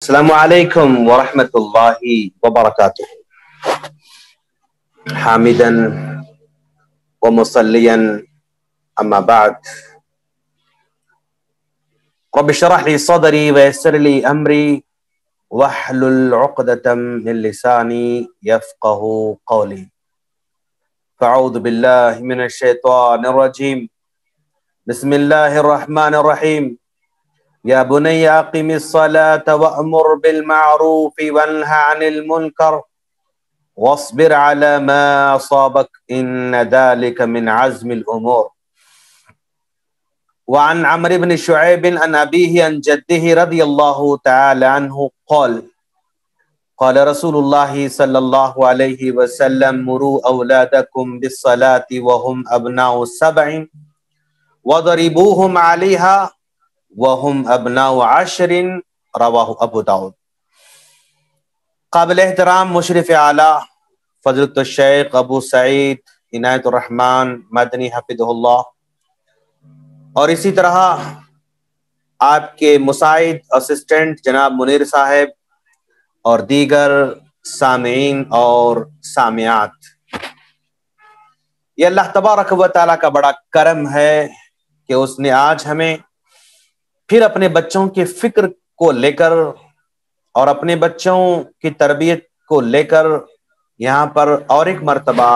السلام علیکم ورحمۃ اللہ وبرکاتہ حامدا ومصلیا اما بعد رب اشرح لي صدري ويسر لي امري واحلل عقدة من لساني يفقهوا قولي فاعوذ بالله من الشيطان الرجيم بسم الله الرحمن الرحيم يا بني أقم الصلاة وأمر بالمعروف وانهى عن المنكر واصبر على ما أصابك إن ذلك من عزم الأمور. وعن عمرو بن شعيب عن أبيه عن جده رضي الله تعالى عنه قال قال رسول الله صلى الله عليه وسلم مروا أولادكم بالصلاة وهم أبناء 7 وضربوهم عليها وهم ابناء 10 رواہ ابو داؤد. قابل احترام مشرف اعلیٰ فضلۃ الشیخ ابو سعید عنایت الرحمن مدنی حفظہ اللہ اور اسی طرح آپ کے مساعد اسسٹنٹ جناب منیر صاحب اور دیگر سامعین اور سامعات، یہ اللہ تبارک و تعالیٰ کا بڑا کرم ہے کہ اس نے آج ہمیں پھر اپنے بچوں کے فکر کو لے کر اور اپنے بچوں کی تربیت کو لے کر یہاں پر اور ایک مرتبہ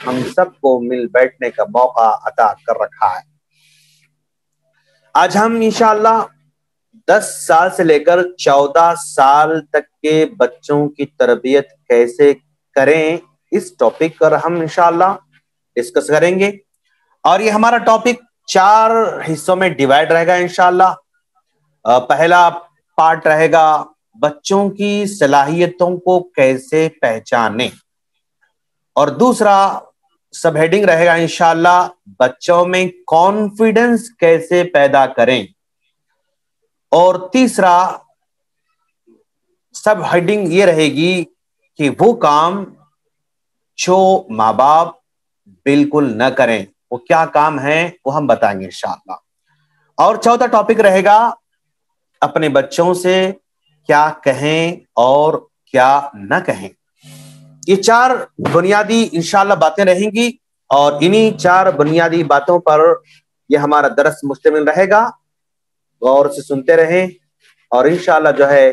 ہم سب کو مل بیٹھنے کا موقع عطا کر رکھا ہے. آج ہم انشاءاللہ 10 سال سے لے کر 14 سال تک کے بچوں کی تربیت کیسے کریں اس ٹاپک پر ہم انشاءاللہ ڈسکس کریں گے، اور یہ ہمارا ٹاپک 4 حصوں میں ڈیوائیڈ رہے گا انشاءاللہ. پہلا پارٹ رہے گا بچوں کی صلاحیتوں کو کیسے پہچانیں، اور دوسرا سب ہیڈنگ رہے گا انشاءاللہ بچوں میں کانفیڈنس کیسے پیدا کریں، اور تیسرا سب ہیڈنگ یہ رہے گی کہ وہ کام جو ماں باپ بالکل نہ کریں، وہ کیا کام ہیں وہ ہم بتائیں گے انشاءاللہ. اور چوتھا ٹاپک رہے گا اپنے بچوں سے کیا کہیں اور کیا نہ کہیں. یہ 4 بنیادی انشاءاللہ باتیں رہیں گی، اور انہی 4 بنیادی باتوں پر یہ ہمارا درس مشتمل رہے گا. غور سے سنتے رہیں، اور انشاءاللہ جو ہے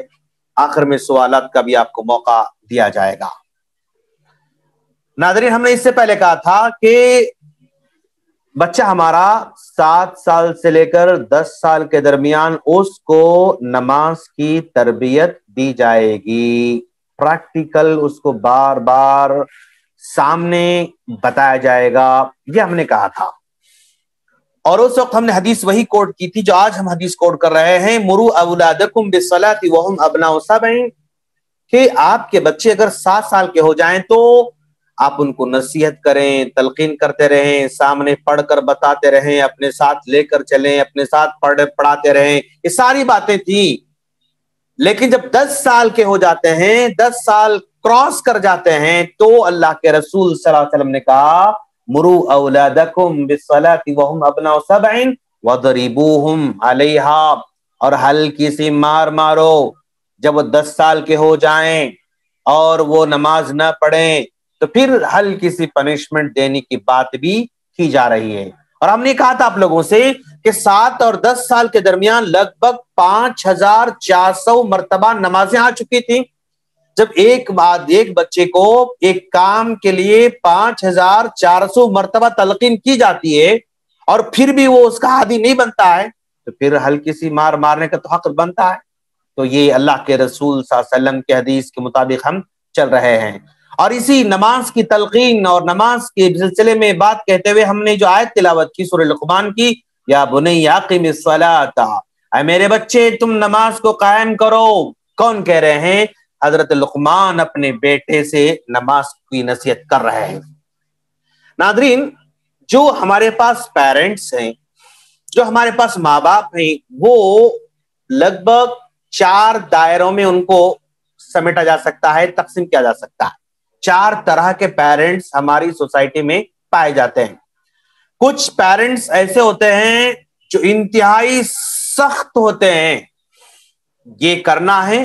آخر میں سوالات کا بھی آپ کو موقع دیا جائے گا. ناظرین، ہم نے اس سے پہلے کہا تھا کہ بچہ ہمارا 7 سال سے لے کر 10 سال کے درمیان اس کو نماز کی تربیت دی جائے گی. پریکٹیکل اس کو بار بار سامنے بتایا جائے گا، یہ ہم نے کہا تھا. اور اس وقت ہم نے حدیث وہی کوٹ کی تھی جو آج ہم حدیث کوٹ کر رہے ہیں، مرو اولادکم بالصلاۃ وہم ابناء 7، کہ آپ کے بچے اگر 7 سال کے ہو جائیں تو آپ ان کو نصیحت کریں، تلقین کرتے رہیں، سامنے پڑھ کر بتاتے رہیں، اپنے ساتھ لے کر چلیں، اپنے ساتھ پڑھاتے رہیں. یہ ساری باتیں تھیں. لیکن جب 10 سال کے ہو جاتے ہیں، 10 سال کراس کر جاتے ہیں، تو اللہ کے رسول صلی اللہ علیہ وسلم نے کہا مرو اولادکم بالصلاۃ وہم ابناء 7 وضربوہم علیہا، اور ہلکی سی مار مارو. جب وہ 10 سال کے ہو جائیں اور وہ نماز نہ پڑھیں تو پھر ہلکی سی پنشمنٹ دینے کی بات بھی کی جا رہی ہے. اور ہم نے کہا تھا آپ لوگوں سے کہ 7 اور 10 سال کے درمیان لگ بھگ 5400 مرتبہ نمازیں آ چکی تھیں. جب ایک بچے کو ایک کام کے لیے 5400 مرتبہ تلقین کی جاتی ہے اور پھر بھی وہ اس کا عادی نہیں بنتا ہے، تو پھر ہلکی سی مار مارنے کا تو حق بنتا ہے. تو یہ اللہ کے رسول صلی اللہ علیہ وسلم کے حدیث کے مطابق ہم چل رہے ہیں. اور اسی نماز کی تلقین اور نماز کے سلسلے میں بات کہتے ہوئے ہم نے جو آیت تلاوت کی سورہ لقمان کی، یا بنی اقم الصلاۃ، اے میرے بچے تم نماز کو قائم کرو. کون کہہ رہے ہیں؟ حضرت لقمان اپنے بیٹے سے نماز کی نصیحت کر رہے ہیں. ناظرین، جو ہمارے پاس پیرنٹس ہیں، جو ہمارے پاس ماں باپ ہیں، وہ لگ بھگ 4 دائروں میں ان کو سمیٹا جا سکتا ہے، تقسیم کیا جا سکتا ہے. 4 طرح کے پیرنٹس ہماری سوسائٹی میں پائے جاتے ہیں. کچھ پیرنٹس ایسے ہوتے ہیں جو انتہائی سخت ہوتے ہیں، یہ کرنا ہے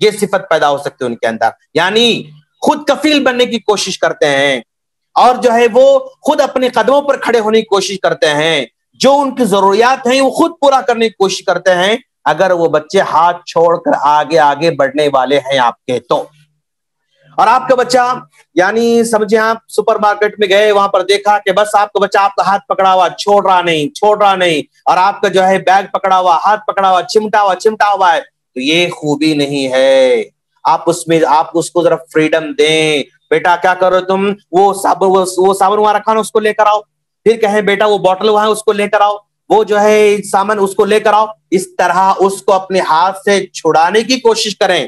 یہ صفت پیدا ہو سکتی ہے ان کے اندر، یعنی خود کفیل بننے کی کوشش کرتے ہیں اور جو ہے وہ خود اپنے قدموں پر کھڑے ہونے کی کوشش کرتے ہیں، جو ان کی ضروریات ہیں وہ خود پورا کرنے کی کوشش کرتے ہیں، اگر وہ بچے ہاتھ چھوڑ کر آگے آگے بڑھنے والے ہیں آپ کے تو۔ اور آپ کا بچہ یعنی سمجھے آپ سپر مارکیٹ میں گئے، وہاں پر دیکھا کہ بس آپ کا بچہ آپ کا ہاتھ پکڑا ہوا چھوڑ رہا نہیں، اور آپ کا جو ہے بیگ پکڑا ہوا، ہاتھ پکڑا ہوا، چمٹا ہوا ہے، تو یہ خوبی نہیں ہے۔ آپ اس کو ذرا فریڈم دیں، بیٹا کیا کرو تم، وہ صابن وہاں رکھا نا اس کو لے کر آؤ، پھر کہیں بیٹا وہ بوٹل وہاں اس کو لے کر آؤ، وہ جو ہے سامان اس کو لے کر آؤ، اس طرح اس کو اپنے ہاتھ سے چھڑانے کی کوشش کریں،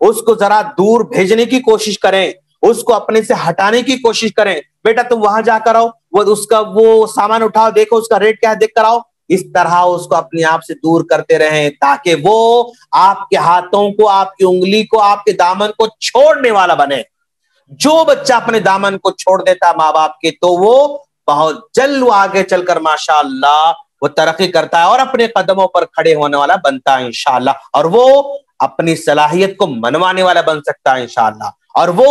اس کو ذرا دور بھیجنے کی کوشش کریں، اس کو اپنے سے ہٹانے کی کوشش کریں، بیٹا تم وہاں جا کر آؤ، وہ سامان اٹھاؤ، دیکھو اس کا ریٹ کیا ہے دیکھ کر آؤ، اس طرح اس کو اپنے آپ سے دور کرتے رہیں تاکہ وہ آپ کے ہاتھوں کو، آپ کی انگلی کو، آپ کے دامن کو چھوڑنے والا بنے۔ جو بچہ اپنے دامن کو چھوڑ دیتا ماں باپ کے تو وہ بہت جلد آگے چل کر ماشاءاللہ وہ ترقی کرتا ہے اور اپنے قدموں پر کھڑے ہونے والا بنتا ہے انشاءاللہ، اور وہ اپنی صلاحیت کو منوانے والا بن سکتا ہے انشاءاللہ، اور وہ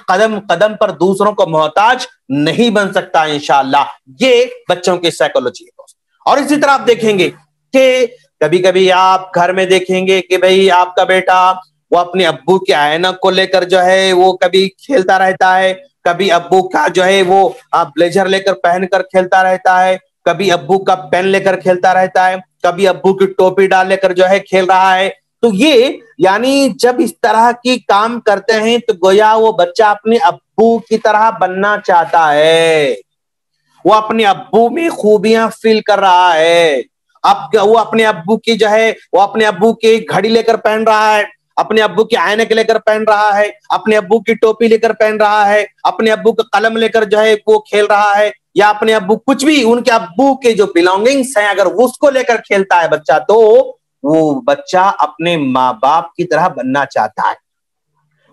قدم قدم پر دوسروں کو محتاج نہیں بن سکتا انشاءاللہ۔ یہ بچوں کی سائیکولوجی ہے۔ اور اسی طرح آپ دیکھیں گے کہ کبھی کبھی آپ گھر میں دیکھیں گے کہ بھئی آپ کا بیٹا وہ اپنے ابو کے اینک کو لے کر جو ہے وہ کبھی کھیلتا رہتا ہے، کبھی ابو کا جو ہے وہ بلیزر لے کر پہن کر کھیلتا رہتا ہے، کبھی ابو کا پین لے کر کھیلتا رہتا ہے، کبھی ابو کی ٹوپی ڈال لے کر جو ہے کھیل رہا ہے۔ تو یہ یعنی جب اس طرح کی کام کرتے ہیں تو گویا وہ بچہ اپنے ابو کی طرح بننا چاہتا ہے، وہ اپنے ابو میں خوبیاں فیل کر رہا ہے، اب وہ اپنے ابو کی جو ہے وہ اپنے ابو کی گھڑی لے کر پہن رہا ہے، اپنے ابو کی عینک لے کر پہن رہا ہے، اپنے ابو کی ٹوپی لے کر پہن رہا ہے، اپنے ابو کا قلم لے کر جو ہے وہ کھیل رہا ہے، یا اپنے ابو کچھ بھی ان کے ابو کے جو بلانگنگز ہیں اگر اس کو لے کر کھیلتا ہے بچہ تو وہ بچہ اپنے ماں باپ کی طرح بننا چاہتا ہے،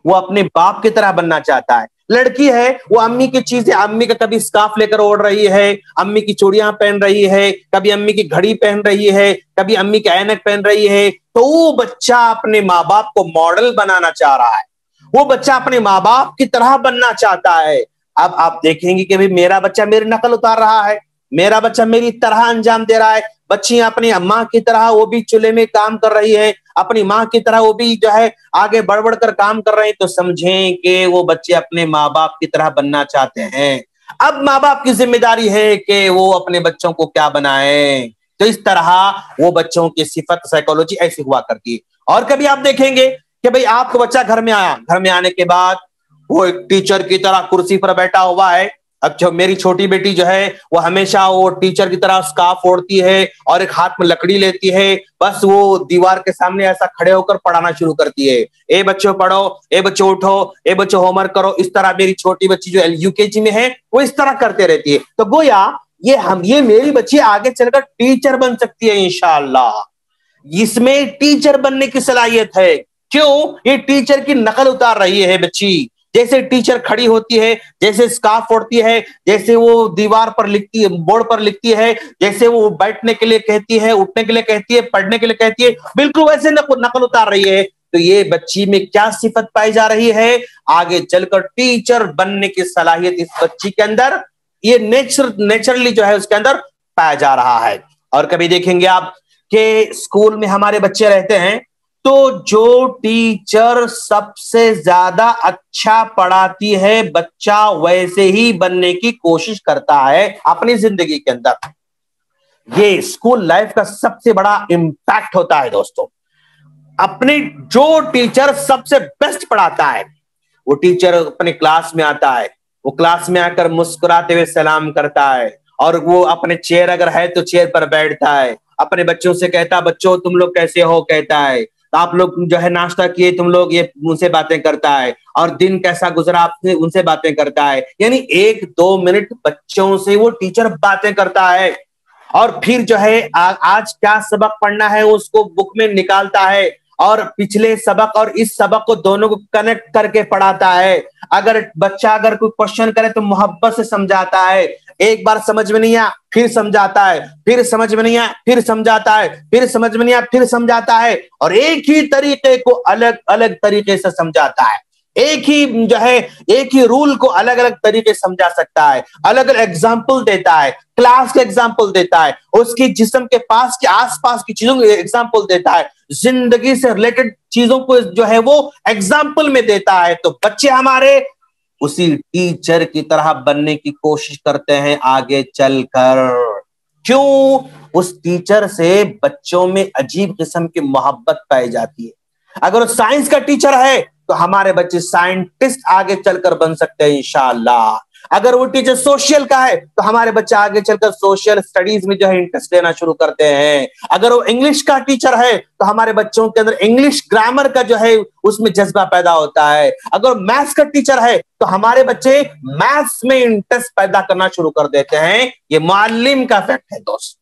وہ اپنے باپ کی طرح بننا چاہتا ہے۔ لڑکی ہے وہ امی کی چیزیں، امی کا کبھی اسکارف لے کر اوڑھ رہی ہے، امی کی چوڑیاں پہن رہی ہے، کبھی امی کی گھڑی پہن رہی ہے، کبھی امی کی عینک پہن رہی ہے، تو وہ بچہ اپنے ماں باپ کو ماڈل بنانا چاہ رہا ہے، وہ بچہ اپنے ماں باپ کی طرح بننا چاہتا ہے۔ اب آپ دیکھیں گے کہ میرا بچہ میری نقل اتار رہا ہے، میرا بچہ میری طرح انجام دے رہا ہے، بچیاں اپنی ماں کی طرح وہ بھی چولہے میں کام کر رہی ہے، اپنی ماں کی طرح وہ بھی جو ہے آگے بڑھ بڑھ کر کام کر رہے ہیں، تو سمجھیں کہ وہ بچے اپنے ماں باپ کی طرح بننا چاہتے ہیں۔ اب ماں باپ کی ذمہ داری ہے کہ وہ اپنے بچوں کو کیا بنائیں، تو اس طرح وہ بچوں کی صفت سائیکولوجی ایسی ہوا کرتی ہے۔ اور کبھی آپ دیکھیں گے کہ بھئی آپ کا بچہ گھر میں آیا، گھر میں آنے کے بعد وہ ایک ٹیچر کی طرح کرسی پر بیٹھا ہوا ہے۔ اب جو میری چھوٹی بیٹی جو ہے وہ ہمیشہ وہ ٹیچر کی طرح اسکارف اوڑھتی ہے اور ایک ہاتھ میں لکڑی لیتی ہے، بس وہ دیوار کے سامنے ایسا کھڑے ہو کر پڑھانا شروع کرتی ہے، اے بچوں پڑھو، اے بچوں اٹھو، اے بچوں ہوم ورک کرو۔ اس طرح میری چھوٹی بچی جو UKG میں ہے وہ اس طرح کرتے رہتی ہے۔ تو گویا یہ میری بچی آگے چل کر ٹیچر بن سکتی ہے انشاءاللہ، اس میں ٹیچر بننے کی صلاحیت ہے۔ کیوں؟ یہ ٹیچر کی نقل اتار رہی ہے بچی، جیسے ٹیچر کھڑی ہوتی ہے، جیسے اسکارف اوڑھتی ہے، جیسے وہ دیوار پر لکھتی ہے، بورڈ پر لکھتی ہے، جیسے وہ بیٹھنے کے لیے کہتی ہے، اٹھنے کے لیے کہتی ہے، پڑھنے کے لیے کہتی ہے، بالکل ویسے نقل اتار رہی ہے۔ تو یہ بچی میں کیا صفت پائی جا رہی ہے؟ آگے چل کر ٹیچر بننے کی صلاحیت اس بچی کے اندر، یہ نیچرلی جو ہے اس کے اندر پایا جا رہا ہے۔ اور کبھی دیکھیں گے آپ کہ اسکول میں ہمارے بچے رہتے ہیں تو جو ٹیچر سب سے زیادہ اچھا پڑھاتی ہے بچہ ویسے ہی بننے کی کوشش کرتا ہے اپنی زندگی کے اندر۔ یہ اسکول لائف کا سب سے بڑا امپیکٹ ہوتا ہے دوستو۔ اپنے جو ٹیچر سب سے بیسٹ پڑھاتا ہے وہ ٹیچر اپنے کلاس میں آتا ہے، وہ کلاس میں آ کر مسکراتے ہوئے سلام کرتا ہے، اور وہ اپنے چیئر اگر ہے تو چیئر پر بیٹھتا ہے، اپنے بچوں سے کہتا بچوں تم لوگ کیسے ہو کہتا ہے، آپ لوگ جو ہے ناشتہ کیے تم لوگ، یہ ان سے باتیں کرتا ہے، اور دن کیسا گزرا آپ سے ان سے باتیں کرتا ہے، یعنی 1-2 منٹ بچوں سے وہ ٹیچر باتیں کرتا ہے، اور پھر جو ہے آج کیا سبق پڑھنا ہے اس کو بک میں نکالتا ہے، اور پچھلے سبق اور اس سبق کو دونوں کو کنیکٹ کر کے پڑھاتا ہے. اگر بچہ اگر کوئی کوشچن کرے تو محبت سے سمجھاتا ہے. ایک بار سمجھ میں نہیں آیا پھر سمجھاتا ہے, پھر سمجھ میں نہیں آیا پھر سمجھاتا ہے, پھر سمجھ میں نہیں آیا پھر سمجھاتا ہے, اور ایک ہی طریقے کو الگ الگ طریقے سے سمجھاتا ہے. ایک ہی جو ہے ایک ہی رول کو الگ الگ طریقے سے سمجھا سکتا ہے, الگ الگ ایگزامپل دیتا ہے, کلاس کے ایگزامپل دیتا ہے, اس کی جسم کے پاس کے آس پاس کی چیزوں کے ایگزامپل دیتا ہے, زندگی سے ریلیٹڈ چیزوں کو جو ہے وہ ایگزامپل میں دیتا ہے. تو بچے ہمارے اسی ٹیچر کی طرح بننے کی کوشش کرتے ہیں آگے چل کر. کیوں؟ اس ٹیچر سے بچوں میں عجیب قسم کی محبت پائی جاتی ہے. اگر وہ سائنس کا ٹیچر ہے تو ہمارے بچے سائنٹسٹ آگے چل کر بن سکتے ہیں انشاءاللہ. اگر وہ ٹیچر سوشل کا ہے تو ہمارے بچے آگے چل کر سوشل سٹڈیز میں جو ہے انٹرسٹ لینا شروع کرتے ہیں. اگر وہ انگلش کا ٹیچر ہے تو ہمارے بچوں کے اندر انگلش گرامر کا جو ہے اس میں جذبہ پیدا ہوتا ہے. اگر میتھس کا ٹیچر ہے تو ہمارے بچے میتھس میں انٹرسٹ پیدا کرنا شروع کر دیتے ہیں. یہ معلم کا فیکٹ ہے دوست.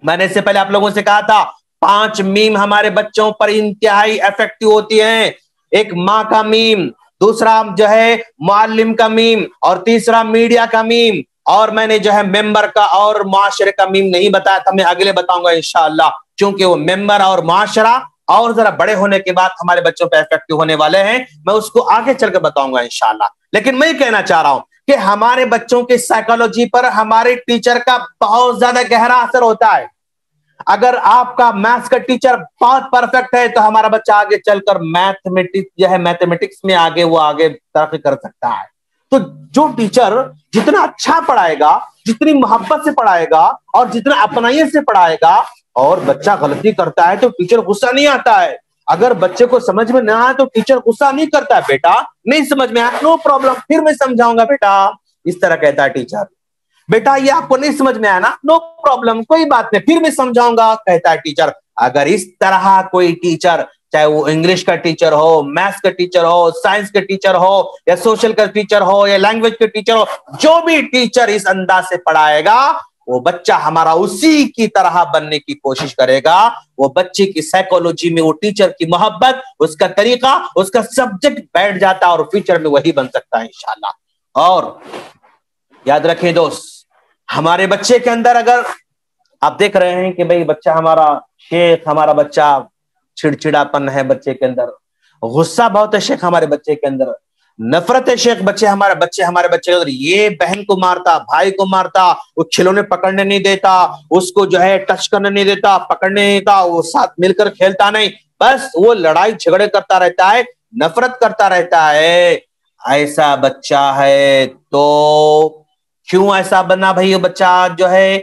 میں نے اس سے پہلے آپ لوگوں سے کہا تھا 5 میم ہمارے بچوں پر انتہائی افیکٹو ہوتی ہیں. ایک ماں کا میم, دوسرا جو ہے معلم کا میم, اور تیسرا میڈیا کا میم, اور میں نے جو ہے ممبر کا اور معاشرے کا میم نہیں بتایا تھا, میں اگلے بتاؤں گا انشاءاللہ, کیونکہ وہ ممبر اور معاشرہ اور ذرا بڑے ہونے کے بعد ہمارے بچوں پہ افیکٹو ہونے والے ہیں. میں اس کو آگے چل کے بتاؤں گا انشاءاللہ. لیکن میں کہنا چاہ رہا ہوں کہ ہمارے بچوں کی سائیکالوجی پر ہمارے ٹیچر کا بہت زیادہ گہرا اثر ہوتا ہے. اگر آپ کا میتھس کا ٹیچر بہت پرفیکٹ ہے تو ہمارا بچہ آگے چل کر میتھمیٹکس میں آگے ترقی کر سکتا ہے. تو جو ٹیچر جتنا اچھا پڑھائے گا, جتنی محبت سے پڑھائے گا اور جتنا اپنائیت سے پڑھائے گا, اور بچہ غلطی کرتا ہے تو ٹیچر غصہ نہیں آتا ہے. اگر بچے کو سمجھ میں نہ آئے تو ٹیچر غصہ نہیں کرتا ہے, بیٹا نہیں سمجھ میں آیا, نو پرابلم, پھر میں سمجھاؤں گا بیٹا, اس طرح کہتا ہے ٹیچر. بیٹا یہ آپ کو نہیں سمجھ میں آیا نا, نو پرابلم, کوئی بات نہیں, پھر میں سمجھاؤں گا, کہتا ہے ٹیچر. اگر اس طرح کوئی ٹیچر, چاہے وہ انگلش کا ٹیچر ہو, میتھس کا ٹیچر ہو, سائنس کا ٹیچر ہو, یا سوشل کا ٹیچر ہو, یا لینگویج کا ٹیچر ہو, جو بھی ٹیچر اس انداز سے پڑھائے گا وہ بچہ ہمارا اسی کی طرح بننے کی کوشش کرے گا. وہ بچے کی سائیکولوجی میں وہ ٹیچر کی محبت, اس کا طریقہ, اس کا سبجیکٹ بیٹھ جاتا ہے اور فیوچر میں وہی بن سکتا ہے انشاءاللہ. اور یاد رکھیں دوست, ہمارے بچے کے اندر اگر آپ دیکھ رہے ہیں کہ بھئی بچہ ہمارا شیخ, ہمارا بچہ چڑچڑاپن ہے بچے کے اندر, غصہ بہت ہے شیخ ہمارے بچے کے اندر, نفرت ہے شیخ ہمارے بچے کے اندر, یہ بہن کو مارتا, بھائی کو مارتا, وہ کھلونے پکڑنے نہیں دیتا, اس کو جو ہے ٹچ کرنے نہیں دیتا, پکڑنے نہیں دیتا, وہ ساتھ مل کر کھیلتا نہیں, بس وہ لڑائی جھگڑے کرتا رہتا ہے, نفرت کرتا رہتا ہے. ایسا بچہ ہے تو کیوں ایسا بنا بھائی وہ بچہ جو ہے,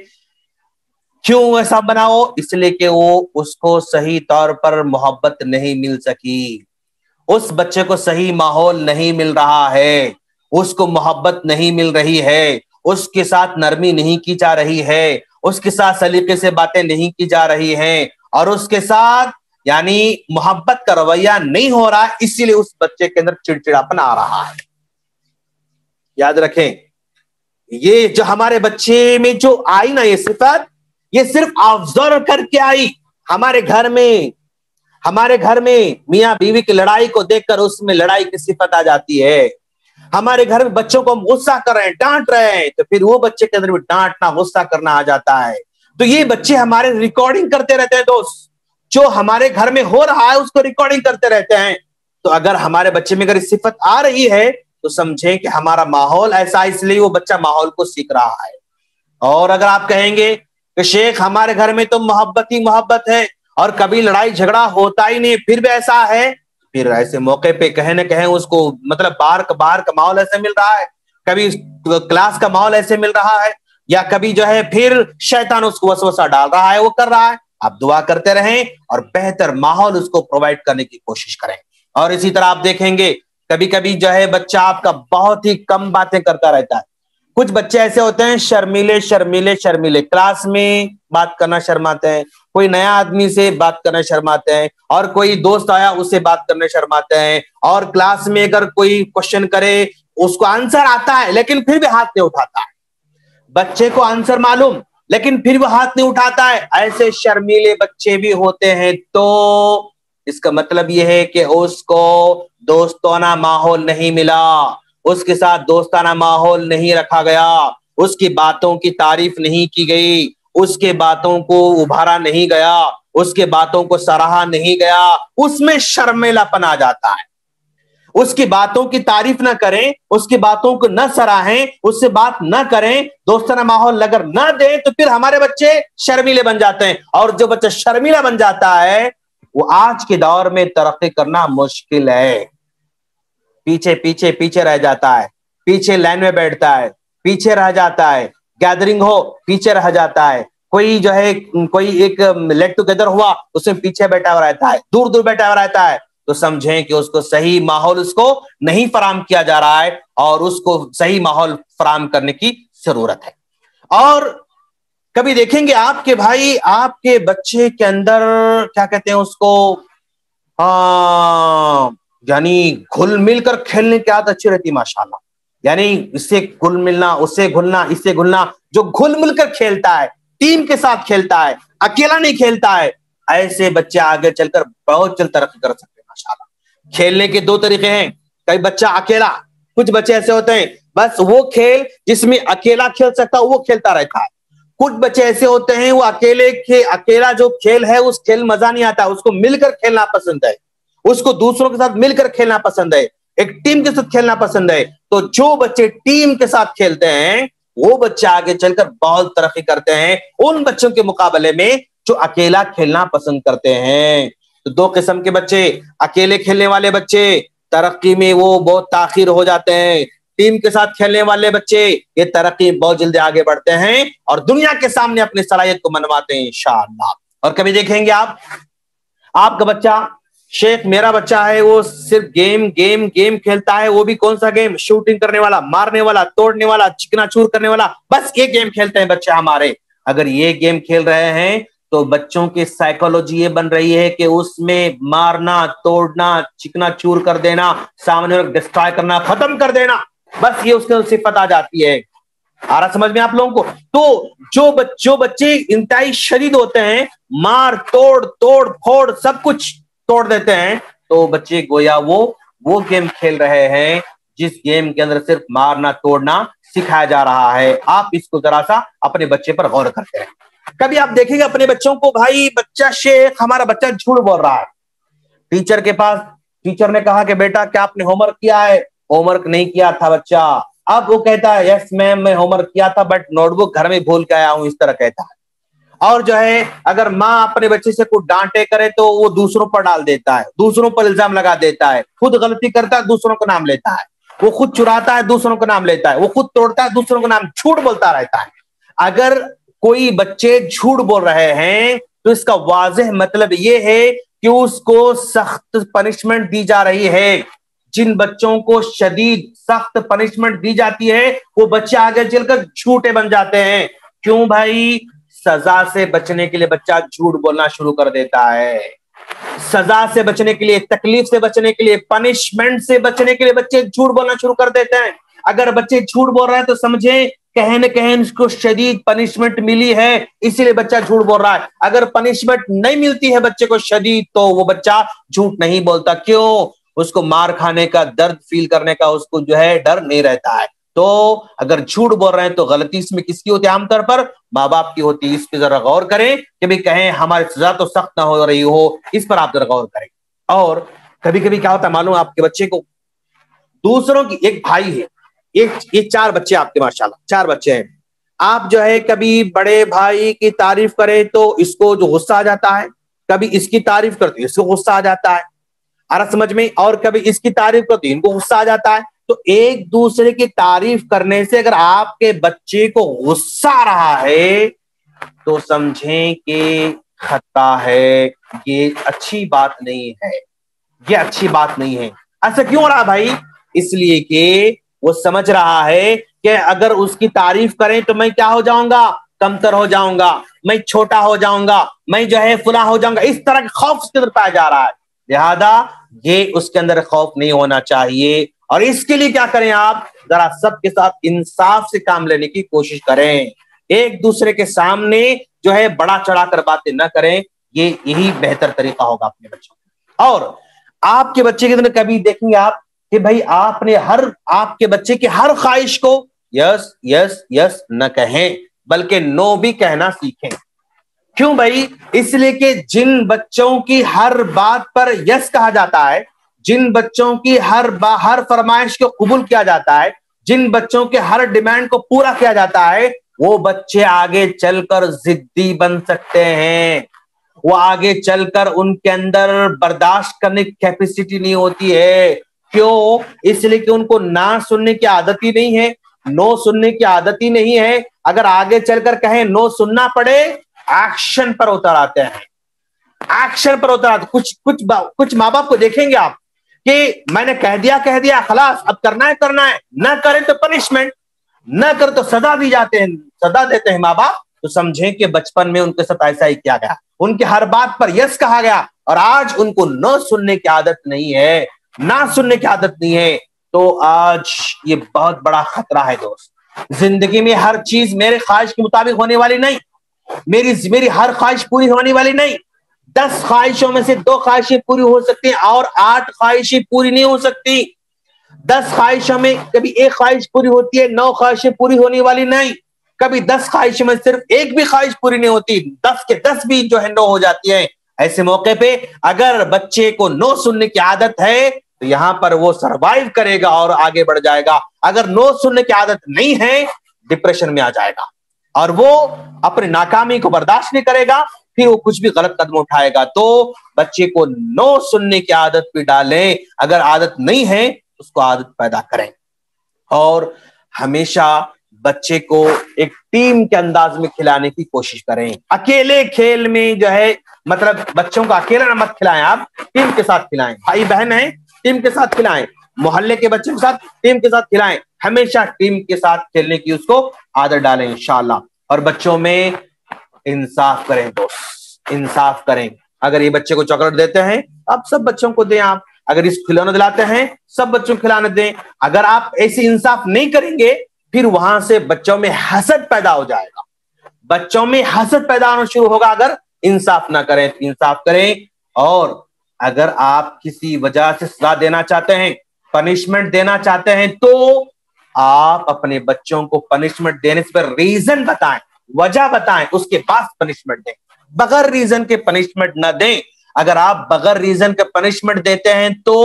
کیوں ایسا بناؤ؟ اس لیے کہ وہ اس کو صحیح طور پر محبت نہیں مل سکی, اس بچے کو صحیح ماحول نہیں مل رہا ہے, اس کو محبت نہیں مل رہی ہے, اس کے ساتھ نرمی نہیں کی جا رہی ہے, اس کے ساتھ سلیقے سے باتیں نہیں کی جا رہی ہیں, اور اس کے ساتھ یعنی محبت کا رویہ نہیں ہو رہا, اسی لیے اس بچے کے اندر چڑچڑاپن آ رہا ہے. یاد رکھیں, یہ جو ہمارے بچے میں جو آئی نا یہ صفت, یہ صرف آبزرو کر کے آئی. ہمارے گھر میں میاں بیوی کی لڑائی کو دیکھ کر اس میں لڑائی کی صفت آ جاتی ہے. ہمارے گھر میں بچوں کو ہم غصہ کر رہے ہیں, ڈانٹ رہے ہیں, تو پھر وہ بچے کے اندر بھی ڈانٹنا, غصہ کرنا آ جاتا ہے. تو یہ بچے ہمارے ریکارڈنگ کرتے رہتے ہیں دوست, جو ہمارے گھر میں ہو رہا ہے اس کو ریکارڈنگ کرتے رہتے ہیں. تو اگر ہمارے بچے میں اگر اس صفت آ رہی ہے تو سمجھیں کہ ہمارا ماحول ایسا, اس لیے وہ بچہ ماحول کو سیکھ رہا ہے. اور اگر آپ کہیں گے کہ شیخ ہمارے گھر میں تو محبت ہی محبت ہے اور کبھی لڑائی جھگڑا ہوتا ہی نہیں, پھر بھی ایسا ہے, پھر ایسے موقع پہ کہیں نہ کہیں اس کو مطلب باہر کا ماحول ایسے مل رہا ہے, کبھی کلاس کا ماحول ایسے مل رہا ہے, یا کبھی جو ہے پھر شیطان اس کو وسوسہ ڈال رہا ہے, وہ کر رہا ہے. آپ دعا کرتے رہیں اور بہتر ماحول اس کو پرووائڈ کرنے کی کوشش کریں. اور اسی طرح آپ دیکھیں گے کبھی کبھی جو ہے بچہ آپ کا بہت ہی کم باتیں کرتا رہتا ہے. کچھ بچے ایسے ہوتے ہیں شرمیلے, کلاس میں بات کرنا شرماتے ہیں, کوئی نیا آدمی سے بات کرنا شرماتے ہیں, اور کوئی دوست آیا اس سے بات کرنا شرماتے ہیں, اور کلاس میں اگر کوئی کوشچن کرے اس کو آنسر آتا ہے لیکن پھر بھی ہاتھ نہیں اٹھاتا ہے. بچے کو آنسر معلوم لیکن پھر وہ ہاتھ نہیں اٹھاتا ہے. ایسے شرمیلے بچے بھی ہوتے ہیں. تو اس کا مطلب یہ ہے کہ اس کو دوستانہ ماحول نہیں ملا، اس کے ساتھ دوستانہ ماحول نہیں رکھا گیا، اس کی باتوں کی تعریف نہیں کی گئی، اس کے باتوں کو ابھارا نہیں گیا، اس کے باتوں کو سراہا نہیں گیا، اس میں شرمیلا پن آ جاتا ہے۔ اس کی باتوں کی تعریف نہ کریں، اس کی باتوں کو نہ سراہیں، اس سے بات نہ کریں، دوستانہ ماحول اگر نہ دیں تو پھر ہمارے بچے شرمیلے بن جاتے ہیں، اور جو بچہ شرمیلا بن جاتا ہے وہ آج کے دور میں ترقی کرنا مشکل ہے، پیچھے پیچھے پیچھے رہ جاتا ہے، پیچھے لائن میں بیٹھتا ہے، پیچھے رہ جاتا ہے، گیدرنگ ہو پیچھے رہ جاتا ہے، کوئی جو ہے کوئی ایک لیٹ ٹوگیدر ہوا اس میں پیچھے بیٹھا ہوا رہتا ہے، دور دور بیٹھا ہوا رہتا ہے، تو سمجھیں کہ اس کو صحیح ماحول اس کو نہیں فراہم کیا جا رہا ہے، اور اس کو صحیح ماحول فراہم کرنے کی ضرورت ہے۔ اور کبھی دیکھیں گے آپ کے بھائی، آپ کے بچے کے اندر کیا کہتے ہیں اس کو، یعنی گھل مل کر کھیلنے کی عادت اچھی رہتی ماشاءاللہ، یعنی اس سے گھل ملنا، اس سے گھلنا، اس سے گھلنا، جو گھل مل کر کھیلتا ہے، ٹیم کے ساتھ کھیلتا ہے، اکیلا نہیں کھیلتا ہے، ایسے بچے آگے چل کر بہت جلد ترقی کر سکتے ہیں ماشاءاللہ۔ کھیلنے کے دو طریقے ہیں، کئی بچہ اکیلا، کچھ بچے ایسے ہوتے ہیں بس وہ کھیل جس میں اکیلا کھیل سکتا وہ کھیلتا رہتا ہے، کچھ بچے ایسے ہوتے ہیں وہ اکیلا جو کھیل ہے اس کھیل مزہ نہیں آتا، اس کو مل کر کھیلنا پسند ہے، اس کو دوسروں کے ساتھ مل کر کھیلنا پسند ہے، ایک ٹیم کے ساتھ کھیلنا پسند ہے۔ تو جو بچے ٹیم کے ساتھ کھیلتے ہیں وہ بچے آگے چل کر بہت ترقی کرتے ہیں ان بچوں کے مقابلے میں جو اکیلا کھیلنا پسند کرتے ہیں۔ تو دو قسم کے بچے، اکیلے کھیلنے والے بچے ترقی میں وہ بہت تاخیر ہو جاتے ہیں، ٹیم کے ساتھ کھیلنے والے بچے یہ ترقی بہت جلدی آگے بڑھتے ہیں اور دنیا کے سامنے اپنی صلاحیت کو منواتے ہیں انشاءاللہ۔ اور کبھی دیکھیں گے آپ کا بچہ، شیخ میرا بچہ ہے وہ صرف گیم گیم گیم کھیلتا ہے، وہ بھی کون سا گیم؟ شوٹنگ کرنے والا، مارنے والا، توڑنے والا، چکنا چور کرنے والا، بس یہ گیم کھیلتے ہیں بچے ہمارے۔ اگر یہ گیم کھیل رہے ہیں تو بچوں کی سائیکولوجی یہ بن رہی ہے کہ اس میں مارنا، توڑنا، چکنا چور کر دینا، سامنے ڈسٹرائے کرنا، ختم کر دینا، بس یہ اس کی صفت آ جاتی ہے۔ آ رہا سمجھ میں آپ لوگوں کو؟ تو جو بچے انتہائی شدید ہوتے ہیں، مار توڑ پھوڑ سب کچھ توڑ دیتے ہیں، تو بچے گویا وہ گیم کھیل رہے ہیں جس گیم کے اندر صرف مارنا توڑنا سکھایا جا رہا ہے۔ آپ اس کو ذرا سا اپنے بچے پر غور کرتے ہیں۔ کبھی آپ دیکھیں گے اپنے بچوں کو، بھائی بچہ شیخ ہمارا بچہ جھوٹ بول رہا ہے، ٹیچر کے پاس، ٹیچر نے کہا کہ بیٹا کیا آپ نے ہوم ورک کیا ہے؟ ہوم ورک نہیں کیا تھا بچہ، اب وہ کہتا ہے یس میم میں ہوم ورک کیا تھا بٹ نوٹ بک گھر میں بھول کے آیا ہوں، اس طرح کہتا ہے۔ اور جو ہے اگر ماں اپنے بچے سے کوئی ڈانٹے کرے تو وہ دوسروں پر ڈال دیتا ہے، دوسروں پر الزام لگا دیتا ہے، خود غلطی کرتا ہے دوسروں کو نام لیتا ہے، وہ خود چراتا ہے دوسروں کو نام لیتا ہے، وہ خود توڑتا ہے دوسروں کو نام، جھوٹ بولتا رہتا ہے۔ اگر کوئی بچے جھوٹ بول رہے ہیں تو اس کا واضح مطلب یہ ہے کہ اس کو سخت پنشمنٹ دی جا رہی ہے۔ جن بچوں کو شدید سخت پنشمنٹ دی جاتی ہے وہ بچے آگے چل کر جھوٹے بن جاتے ہیں۔ کیوں بھائی؟ سزا سے بچنے کے لیے بچہ جھوٹ بولنا شروع کر دیتا ہے، سزا سے بچنے کے لیے، تکلیف سے بچنے کے لیے، پنشمنٹ سے بچنے کے لیے بچے جھوٹ بولنا شروع کر دیتے ہیں۔ اگر بچے جھوٹ بول رہے ہیں تو سمجھیں کہیں نہ کہیں اس کو شدید پنشمنٹ ملی ہے، اسی لیے بچہ جھوٹ بول رہا ہے۔ اگر پنشمنٹ نہیں ملتی ہے بچے کو شدید تو وہ بچہ جھوٹ نہیں بولتا۔ کیوں؟ اس کو مار کھانے کا، درد فیل کرنے کا اس کو جو ہے ڈر نہیں رہتا ہے۔ تو اگر جھوٹ بول رہے ہیں تو غلطی اس میں کس کی ہوتی ہے؟ عام طور پر ماں باپ کی ہوتی ہے۔ اس پہ ذرا غور کریں کہ بھی کہیں ہماری سزا تو سخت نہ ہو رہی ہو، اس پر آپ ذرا غور کریں۔ اور کبھی کبھی کیا ہوتا ہے معلوم آپ کے بچے کو، دوسروں کی، ایک بھائی ہے، یہ 4 بچے آپ کے ماشاءاللہ 4 بچے ہیں، آپ جو ہے کبھی بڑے بھائی کی تعریف کریں تو اس کو جو غصہ آ جاتا ہے، کبھی اس کی تعریف کرتے اس کو غصہ آ جاتا ہے، آرا سمجھ میں؟ اور کبھی اس کی تعریف کرتے ان کو غصہ آ جاتا ہے۔ تو ایک دوسرے کی تعریف کرنے سے اگر آپ کے بچے کو غصہ آ رہا ہے تو سمجھیں کہ خطا ہے، یہ اچھی بات نہیں ہے، یہ اچھی بات نہیں ہے۔ ایسا کیوں ہو رہا بھائی؟ اس لیے کہ وہ سمجھ رہا ہے کہ اگر اس کی تعریف کریں تو میں کیا ہو جاؤں گا؟ کمتر ہو جاؤں گا، میں چھوٹا ہو جاؤں گا، میں جو ہے فلاں ہو جاؤں گا، اس طرح کا خوف اس کے اندر پایا جا رہا ہے۔ لہذا یہ اس کے اندر خوف نہیں ہونا چاہیے، اور اس کے لیے کیا کریں آپ؟ ذرا سب کے ساتھ انصاف سے کام لینے کی کوشش کریں، ایک دوسرے کے سامنے جو ہے بڑا چڑھا کر باتیں نہ کریں، یہی بہتر طریقہ ہوگا اپنے بچوں کو۔ اور آپ کے بچے کے اندر کبھی دیکھیں گے آپ کہ بھائی آپ نے آپ کے بچے کی ہر خواہش کو یس یس یس نہ کہیں بلکہ نو بھی کہنا سیکھیں. کیوں بھائی؟ اس لیے کہ جن بچوں کی ہر بات پر یس کہا جاتا ہے، جن بچوں کی ہر فرمائش کو قبول کیا جاتا ہے، جن بچوں کے ہر ڈیمانڈ کو پورا کیا جاتا ہے، وہ بچے آگے چل کر ضدی بن سکتے ہیں. وہ آگے چل کر ان کے اندر برداشت کرنے کی کیپیسٹی نہیں ہوتی ہے. کیوں؟ اس لیے کہ ان کو نہ سننے کی عادت ہی نہیں ہے، نو سننے کی عادت ہی نہیں ہے. اگر آگے چل کر کہیں نو سننا پڑے، ایکشن پر اتر آتے ہیں، ایکشن پر اتر آتے. کچھ ماں باپ کو دیکھیں گے آپ کہ میں نے کہہ دیا خلاص، اب کرنا ہے، نہ کریں تو پنشمنٹ، نہ کر تو سزا دیتے ہیں ماں باپ. تو سمجھیں کہ بچپن میں ان کے ساتھ ایسا ہی کیا گیا، ان کے ہر بات پر یس کہا گیا اور آج ان کو نو سننے کی عادت نہیں ہے، نہ سننے کی عادت نہیں ہے. تو آج یہ بہت بڑا خطرہ ہے دوست. زندگی میں ہر چیز میرے خواہش کے مطابق ہونے والی نہیں، میری ہر خواہش پوری ہونے والی نہیں. 10 خواہشوں میں سے 2 خواہشیں پوری ہو سکتی ہیں اور 8 خواہشیں پوری نہیں ہو سکتی. 10 خواہشوں میں کبھی 1 خواہش پوری ہوتی ہے، 9 خواہشیں پوری ہونے والی نہیں. کبھی 10 خواہشوں میں صرف 1 بھی خواہش پوری نہیں ہوتی، 10 کے 10 بھی جو ہے نو ہو جاتی ہیں. ایسے موقع پہ اگر بچے کو نو سننے کی عادت ہے تو یہاں پر وہ سروائیو کرے گا اور آگے بڑھ جائے گا. اگر نو سننے کی عادت نہیں ہے، ڈپریشن میں آ جائے گا اور وہ اپنی ناکامی کو برداشت نہیں کرے گا، پھر وہ کچھ بھی غلط قدم اٹھائے گا. تو بچے کو نو سننے کی عادت بھی ڈالیں، اگر عادت نہیں ہے اس کو عادت پیدا کریں. اور ہمیشہ بچے کو ایک ٹیم کے انداز میں کھلانے کی کوشش کریں. اکیلے کھیل میں جو ہے مطلب بچوں کو اکیلا نہ مت کھلائیں، آپ ٹیم کے ساتھ کھلائیں. بھائی بہن ہیں ٹیم کے ساتھ کھلائیں، محلے کے بچوں کے ساتھ ٹیم کے ساتھ کھلائیں. ہمیشہ ٹیم کے ساتھ کھیلنے کی اس کو عادت ڈالیں انشاءاللہ. اور بچوں میں انصاف کریں دوست، انصاف کریں. اگر یہ بچے کو چاکلیٹ دیتے ہیں آپ سب بچوں کو دیں. آپ اگر اس کھلونا دلاتے ہیں سب بچوں کو کھلانے دیں. اگر آپ ایسی انصاف نہیں کریں گے پھر وہاں سے بچوں میں حسد پیدا ہو جائے گا، بچوں میں حسد پیدا ہونا شروع ہوگا. اگر انصاف نہ کریں تو انصاف کریں. اور اگر آپ کسی وجہ سے سزا دینا چاہتے ہیں، پنشمنٹ دینا چاہتے ہیں، تو آپ اپنے بچوں کو پنشمنٹ دینے سے پر ریزن بتائیں، وجہ بتائیں، اس کے بعد پنشمنٹ دیں. بغیر ریزن کے پنشمنٹ نہ دیں. اگر آپ بغیر ریزن کے پنشمنٹ دیتے ہیں تو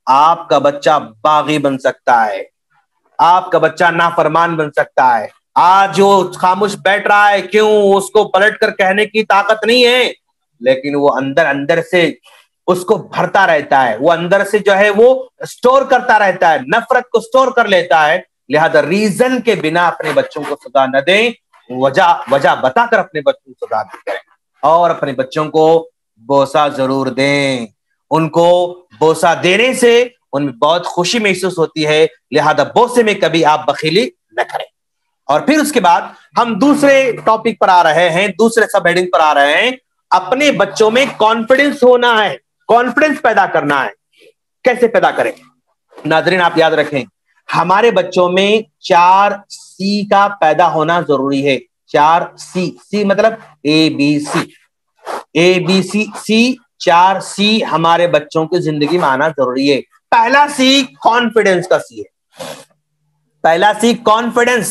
آپ کا بچہ باغی بن سکتا ہے، آپ کا بچہ نافرمان بن سکتا ہے. آج جو خاموش بیٹھ رہا ہے، کیوں؟ اس کو پلٹ کر کہنے کی طاقت نہیں ہے، لیکن وہ اندر سے اس کو بھرتا رہتا ہے، وہ اندر سے جو ہے وہ سٹور کرتا رہتا ہے، نفرت کو سٹور کر لیتا ہے. لہذا ریزن کے بنا اپنے بچوں کو سزا نہ دیں، وجہ بتا کر اپنے بچوں کو سزا دیں. اور اپنے بچوں کو بوسہ ضرور دیں. ان کو بوسہ دینے سے ان میں بہت خوشی محسوس ہوتی ہے. لہذا بوسے میں کبھی آپ بخیلی نہ کریں. اور پھر اس کے بعد ہم دوسرے ٹاپک پر آ رہے ہیں، دوسرے سب ہیڈنگ پر آ رہے ہیں. اپنے بچوں میں کانفیڈنس ہونا ہے، کانفیڈنس پیدا کرنا ہے. کیسے پیدا کریں؟ ناظرین آپ یاد رکھیں، ہمارے بچوں میں 4 سی کا پیدا ہونا ضروری ہے. 4 سی مطلب ABC 4 سی ہمارے بچوں کی زندگی میں آنا ضروری ہے. پہلا سی کانفیڈنس کا سی ہے. پہلا سی کانفیڈنس.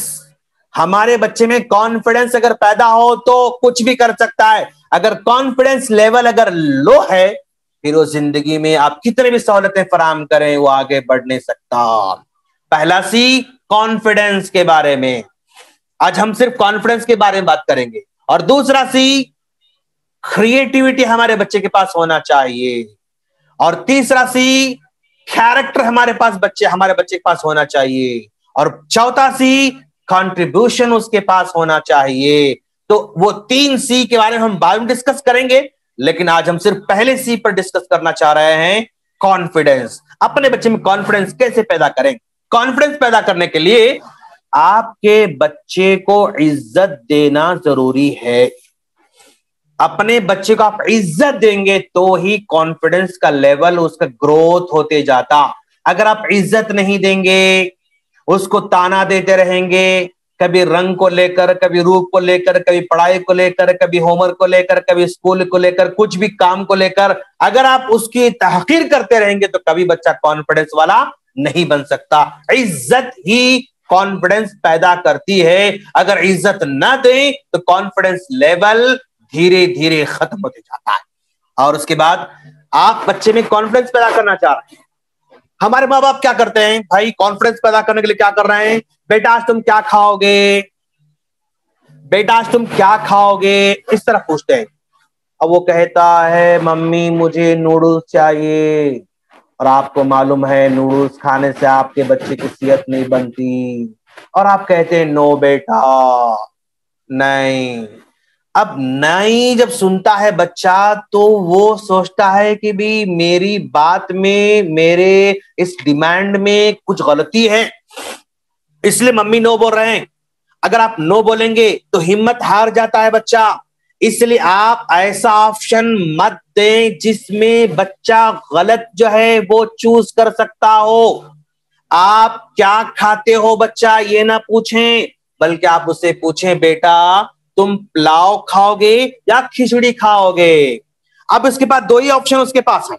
ہمارے بچے میں کانفیڈنس اگر پیدا ہو تو کچھ بھی کر سکتا ہے. اگر کانفیڈنس لیول اگر لو ہے پھر وہ زندگی میں آپ کتنے بھی سہولتیں فراہم کریں وہ آگے بڑھ نہیں سکتا. پہلا سی کانفیڈنس کے بارے میں. آج ہم صرف کانفیڈنس کے بارے میں بات کریں گے. اور دوسرا سی کریٹیوٹی ہمارے بچے کے پاس ہونا چاہیے. اور تیسرا سی کیریکٹر ہمارے بچے کے پاس ہونا چاہیے. اور چوتھا سی کنٹریبیوشن اس کے پاس ہونا چاہیے. تو وہ 3 سی کے بارے میں ہم بعد میں ڈسکس کریں گے، لیکن آج ہم صرف پہلے سی پر ڈسکس کرنا چاہ رہے ہیں، کانفیڈنس. اپنے بچے میں کانفیڈنس کیسے پیدا کریں؟ کانفیڈنس پیدا کرنے کے لیے آپ کے بچے کو عزت دینا ضروری ہے. اپنے بچے کو آپ عزت دیں گے تو ہی کانفیڈنس کا لیول اس کا گروتھ ہوتے جاتا. اگر آپ عزت نہیں دیں گے، اس کو تانا دیتے رہیں گے، کبھی رنگ کو لے کر, کبھی روپ کو لے کر, کبھی پڑھائی کو لے کر, کبھی ہوم ورک کو لے کر, کبھی اسکول کو لے کر, کچھ بھی کام کو لے کر اگر آپ اس کی تحقیر کرتے رہیں گے تو کبھی بچہ کانفیڈنس والا نہیں بن سکتا. عزت ہی کانفیڈنس پیدا کرتی ہے. اگر عزت نہ دیں تو کانفیڈنس لیول دھیرے دھیرے ختم ہوتے جاتا ہے. اور اس کے بعد آپ بچے میں کانفیڈنس پیدا کرنا چاہ رہے ہیں. ہمارے ماں باپ کیا کرتے ہیں بھائی, کانفیڈنس پیدا کرنے کے لیے کیا کر رہے ہیں, بیٹا آج تم کیا کھاؤ گے, بیٹا آج تم کیا کھاؤ گے, اس طرح پوچھتے ہیں. اب وہ کہتا ہے ممی مجھے نوڈلز چاہیے, اور آپ کو معلوم ہے نوڈلز کھانے سے آپ کے بچے کی صحت نہیں بنتی, اور آپ کہتے ہیں نو بیٹا نہیں. اب نہیں جب سنتا ہے بچہ تو وہ سوچتا ہے کہ بھی میری بات میں, میرے اس ڈیمانڈ میں کچھ غلطی ہے, اس لیے ممی نو بول رہے ہیں. اگر آپ نو بولیں گے تو ہمت ہار جاتا ہے بچہ. اس لیے آپ ایسا آپشن مت دیں جس میں بچہ غلط جو ہے وہ چوز کر سکتا ہو. آپ کیا کھاتے ہو بچہ یہ نہ پوچھیں, بلکہ آپ اسے پوچھیں بیٹا تم پلاؤ کھاؤ گے یا کھچڑی کھاؤ گے. اب اس کے بعد دو ہی آپشن اس کے پاس ہے,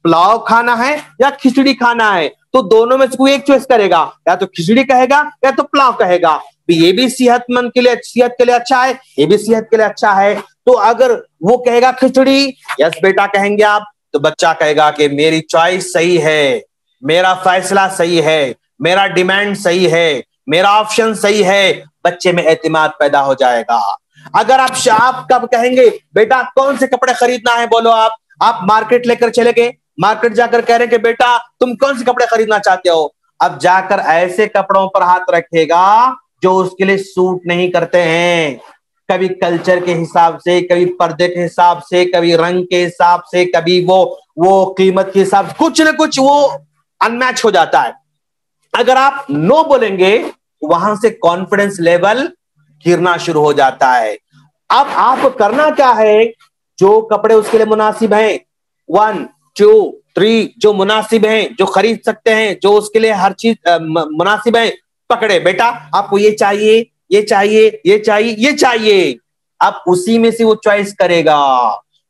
پلاؤ کھانا ہے یا کھچڑی کھانا ہے. تو دونوں میں سے کوئی ایک چوائس کرے گا, یا تو کھچڑی کہے گا یا تو پلاؤ کہے گا. یہ بھی صحت مند کے لیے, صحت کے لیے اچھا ہے, یہ بھی صحت کے لیے اچھا ہے. تو اگر وہ کہے گا کھچڑی, یس بیٹا کہیں گے آپ, تو بچہ کہے گا کہ میری چوائس صحیح ہے, میرا فیصلہ صحیح ہے, میرا ڈیمانڈ صحیح ہے, میرا آپشن صحیح ہے. بچے میں اعتماد پیدا ہو جائے گا. اگر آپ کب کہیں گے بیٹا کون سے کپڑے خریدنا ہے بولو, آپ مارکیٹ لے کر چلے گئے, مارکیٹ جا کر کہہ رہے کہ بیٹا تم کون سے کپڑے خریدنا چاہتے ہو. اب جا کر ایسے کپڑوں پر ہاتھ رکھے گا جو اس کے لیے سوٹ نہیں کرتے ہیں, کبھی کلچر کے حساب سے, کبھی پردے کے حساب سے, کبھی رنگ کے حساب سے, کبھی وہ قیمت کے حساب سے, کچھ نہ کچھ وہ ان میچ ہو جاتا ہے. اگر آپ نو بولیں گے وہاں سے کانفیڈنس لیول گرنا شروع ہو جاتا ہے. اب آپ کو کرنا کیا ہے, جو کپڑے اس کے لیے مناسب ہیں, 1 2 3 جو مناسب ہیں, جو خرید سکتے ہیں, جو اس کے لیے ہر چیز مناسب ہے, پکڑے بیٹا آپ کو یہ چاہیے, یہ چاہیے, یہ چاہیے, یہ چاہیے. اب اسی میں سے وہ چوائس کرے گا,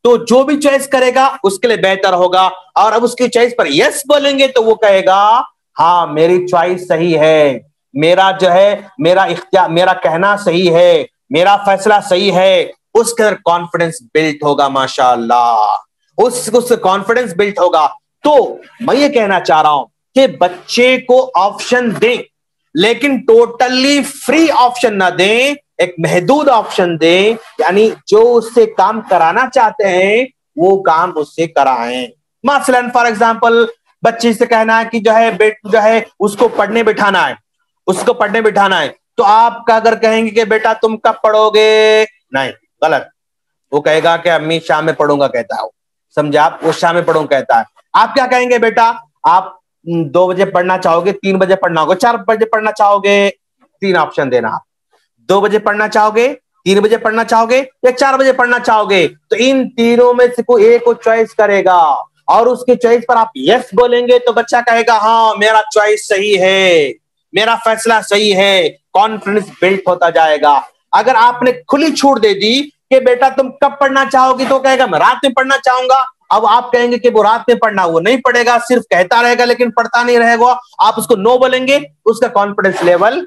تو جو بھی چوائس کرے گا اس کے لیے بہتر ہوگا. اور اب اس کی چوائس پر یس بولیں گے تو وہ کہے گا ہاں میری چوائس صحیح ہے, میرا جو ہے میرا اختیار, میرا کہنا صحیح ہے, میرا فیصلہ صحیح ہے. اس کے اندر کانفیڈنس بلٹ ہوگا ماشاء اللہ, اس کانفیڈنس بلٹ ہوگا. تو میں یہ کہنا چاہ رہا ہوں کہ بچے کو آپشن دیں, لیکن ٹوٹلی فری آپشن نہ دیں, ایک محدود آپشن دیں. یعنی جو اس سے کام کرانا چاہتے ہیں وہ کام اس سے کرائیں. مثلا فار ایگزامپل بچے سے کہنا ہے کہ جو ہے اس کو پڑھنے بٹھانا ہے, اس کو پڑھنے بٹھانا ہے, تو آپ کا اگر کہیں گے کہ بیٹا تم کب پڑھو گے, نہیں غلط. وہ کہے گا کہ امی شام میں پڑھوں گا کہتا ہے, سمجھا آپ, وہ شام میں پڑھوں کہتا ہے. آپ کیا کہیں گے بیٹا آپ 2 بجے پڑھنا چاہو گے, 3 بجے پڑھنا ہوگا, 4 بجے پڑھنا چاہو گے, 3 آپشن دینا. 2 بجے پڑھنا چاہو گے, 3 بجے پڑھنا چاہو گے, یا 4 بجے پڑھنا چاہو گے. تو ان تینوں میں سے کوئی ایک کو چوائس کرے گا, اور اس کی چوائس پر آپ یس بولیں گے تو بچہ کہے گا ہاں میرا چوائس صحیح ہے, میرا فیصلہ صحیح ہے. کانفیڈنس بلٹ ہوتا جائے گا. اگر آپ نے کھلی چھوٹ دے دی کہ بیٹا تم کب پڑھنا چاہو گی, تو کہے گا میں رات میں پڑھنا چاہوں گا. اب آپ کہیں گے کہ وہ رات میں پڑھنا, وہ نہیں پڑھے گا, صرف کہتا رہے گا لیکن پڑھتا نہیں رہے گا. آپ اس کو نو بولیں گے, اس کا کانفیڈنس لیول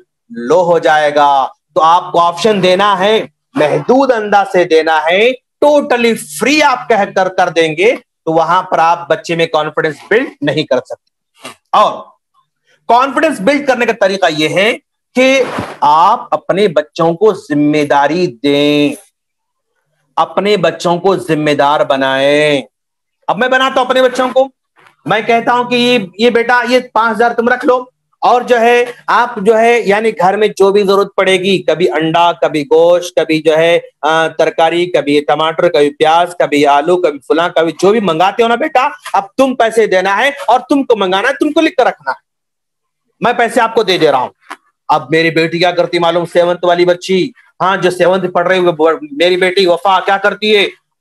لو ہو جائے گا. تو آپ کو آپشن دینا ہے, محدود انداز سے دینا ہے, ٹوٹلی فری آپ کر دیں گے تو وہاں پر آپ بچے میں کانفیڈنس بلڈ نہیں کر سکتے. اور کانفیڈنس بلڈ کرنے کا طریقہ یہ ہے کہ آپ اپنے بچوں کو ذمہ داری دیں, اپنے بچوں کو ذمہ دار بنائیں. اب میں بناتا ہوں اپنے بچوں کو, میں کہتا ہوں کہ یہ بیٹا یہ 5,000 تم رکھ لو, اور جو ہے آپ جو ہے یعنی گھر میں جو بھی ضرورت پڑے گی, کبھی انڈا, کبھی گوشت, کبھی جو ہے ترکاری, کبھی ٹماٹر, کبھی پیاز, کبھی آلو, کبھی فلاں, کبھی جو بھی منگاتے ہو نا بیٹا, اب تم پیسے دینا ہے اور تم کو منگانا ہے, تم کو لکھ کر رکھنا ہے, میں پیسے آپ کو دے رہا ہوں. اب میری بیٹی کیا کرتی معلوم, 7th والی بچی, ہاں جو 7th پڑھ رہی, میری بیٹی وفا کیا کرتی ہے,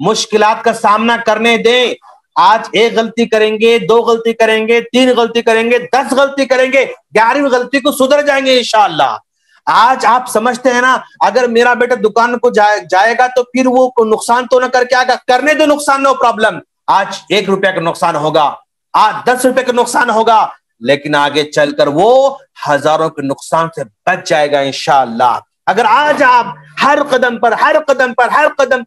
مشکلات کا سامنا کرنے دیں. آج ایک غلطی کریں گے, 2 غلطی کریں گے, 3 غلطی کریں گے, 10 غلطی کریں گے, 11ویں غلطی کو سدھر جائیں گے انشاءاللہ. آج آپ سمجھتے ہیں نا, اگر میرا بیٹا دکان کو جائے گا تو پھر وہ نقصان تو نہ کر کے آگا, کرنے دو نقصان, نو پرابلم. آج 1 روپیہ کا نقصان ہوگا, آج 10 روپے کا نقصان ہوگا, لیکن آگے چل کر وہ ہزاروں کے نقصان سے بچ جائے گا انشاءاللہ. اگر آج آپ ہر قدم پر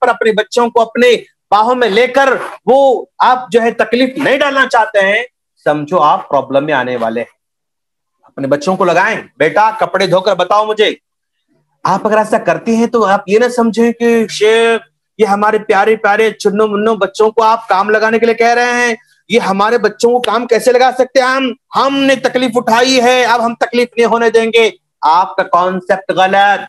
اپنے بچوں کو اپنے باہوں میں لے کر وہ آپ جو ہے تکلیف نہیں ڈالنا چاہتے ہیں, سمجھو آپ پرابلم میں آنے والے ہیں. اپنے بچوں کو لگائیں, بیٹا کپڑے دھو کر بتاؤ مجھے. آپ اگر ایسا کرتی ہیں تو آپ یہ نہ سمجھیں کہ شیخ یہ ہمارے پیارے پیارے چنو منو بچوں کو آپ کام لگانے کے لیے کہہ رہے ہیں, یہ ہمارے بچوں کو کام کیسے لگا سکتے ہیں, ہم نے تکلیف اٹھائی ہے, اب ہم تکلیف نہیں ہونے دیں گے. آپ کا کانسیپٹ غلط,